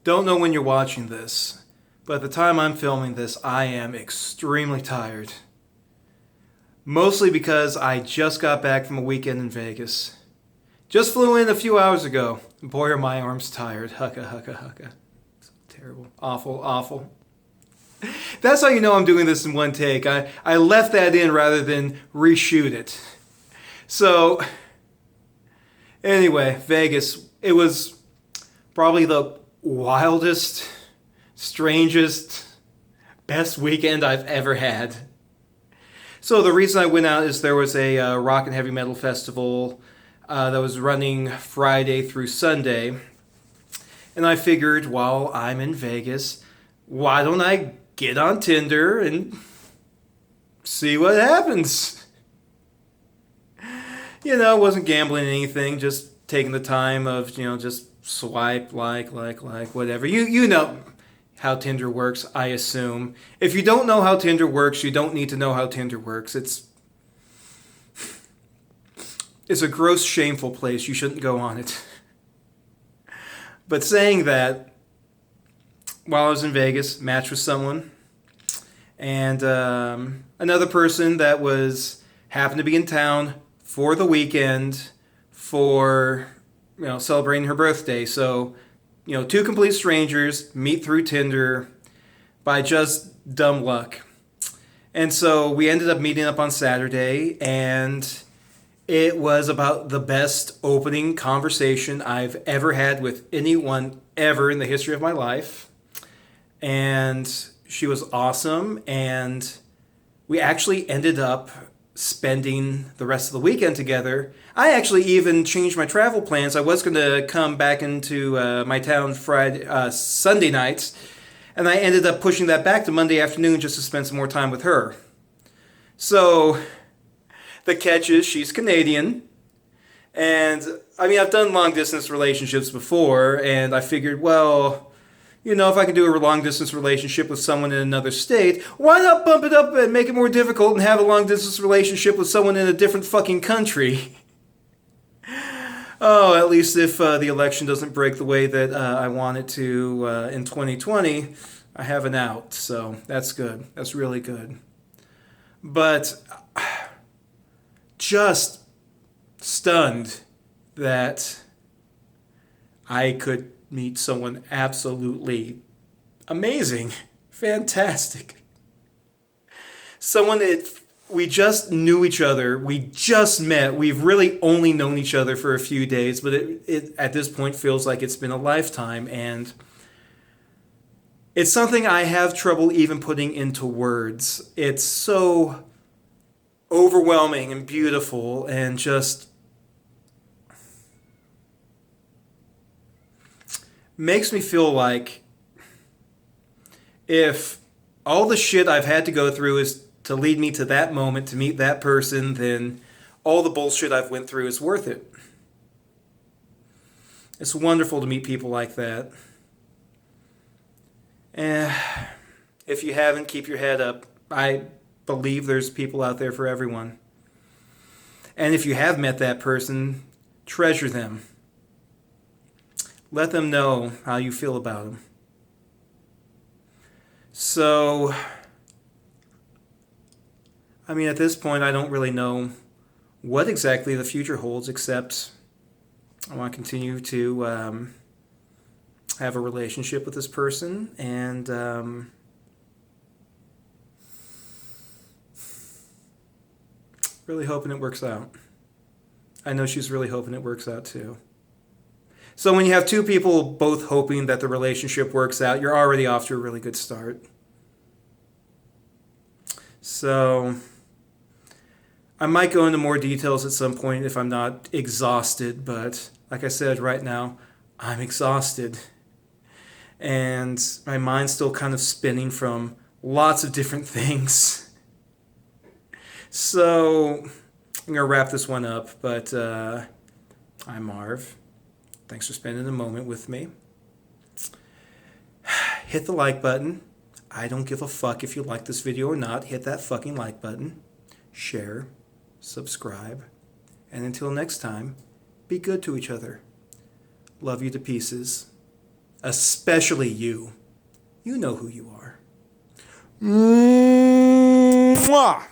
Don't know when you're watching this, but at the time I'm filming this, I am extremely tired. Mostly because I just got back from a weekend in Vegas. Just flew in a few hours ago. Boy, are my arms tired. Hucka, hucka, hucka. Terrible. Awful, awful. That's how you know I'm doing this in one take. I left that in rather than reshoot it. So, anyway, Vegas. It was probably the wildest, strangest, best weekend I've ever had. So the reason I went out is there was a rock and heavy metal festival that was running Friday through Sunday. And I figured while I'm in Vegas, why don't I get on Tinder and see what happens? You know, wasn't gambling anything, just taking the time of, just swipe, like, whatever. You know how Tinder works, I assume. If you don't know how Tinder works, you don't need to know how Tinder works. It's a gross, shameful place. You shouldn't go on it. But saying that, while I was in Vegas, matched with someone, and another person that happened to be in town for the weekend for celebrating her birthday. So, two complete strangers meet through Tinder by just dumb luck. And so we ended up meeting up on Saturday, and it was about the best opening conversation I've ever had with anyone ever in the history of my life. And she was awesome, and we actually ended up spending the rest of the weekend together. I actually even changed my travel plans. I was going to come back into my town Sunday nights, and I ended up pushing that back to Monday afternoon just to spend some more time with her. So the catch is she's Canadian, and I mean, I've done long distance relationships before, and I figured, well, if I can do a long distance relationship with someone in another state, why not bump it up and make it more difficult and have a long distance relationship with someone in a different fucking country? Oh, at least if the election doesn't break the way that I want it to in 2020, I have an out. So that's good. That's really good. But just stunned that I could meet someone absolutely amazing, fantastic. Someone that we just knew each other, we just met, we've really only known each other for a few days, but it at this point feels like it's been a lifetime, and it's something I have trouble even putting into words. It's so overwhelming and beautiful and just makes me feel like if all the shit I've had to go through is to lead me to that moment, to meet that person, then all the bullshit I've went through is worth it. It's wonderful to meet people like that. And if you haven't, keep your head up. I believe there's people out there for everyone. And if you have met that person, treasure them. Let them know how you feel about them. So, I mean, at this point, I don't really know what exactly the future holds, except I want to continue to have a relationship with this person, and really hoping it works out. I know she's really hoping it works out too. So when you have two people both hoping that the relationship works out, you're already off to a really good start. So I might go into more details at some point if I'm not exhausted, but like I said, right now, I'm exhausted. And my mind's still kind of spinning from lots of different things. So I'm going to wrap this one up, but I'm Marv. Thanks for spending a moment with me. Hit the like button. I don't give a fuck if you like this video or not. Hit that fucking like button. Share. Subscribe. And until next time, be good to each other. Love you to pieces. especially you. You know who you are. Mwah!